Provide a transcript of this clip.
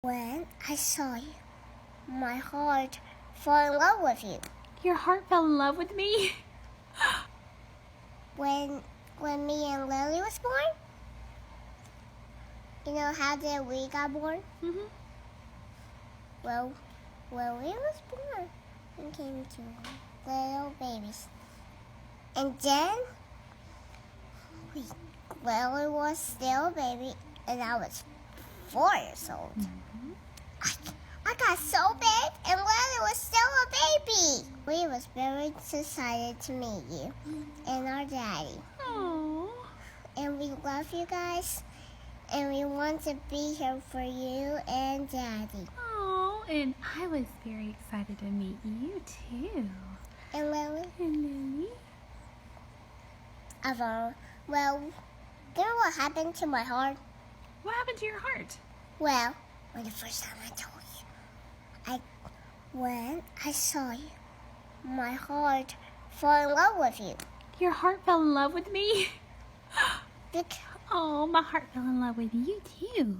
When I saw you, my heart fell in love with you. Your heart fell in love with me? When me and Lily was born, you know how did we got born? Mm-hmm. Well, when we was born, we came to little babies. And then, Lily was still a baby, and I was 4 years old. Mm-hmm. I got so big, and Lily was still a baby. We was very excited to meet you and our daddy. Aww. And we love you guys, and we want to be here for you and Daddy. Oh, and I was very excited to meet you too. And Lily? And Lily? Well, you know what happened to my heart? What happened to your heart? Well, when the first time I told you, when I saw you, my heart fell in love with you. Your heart fell in love with me? Because Oh, my heart fell in love with you too.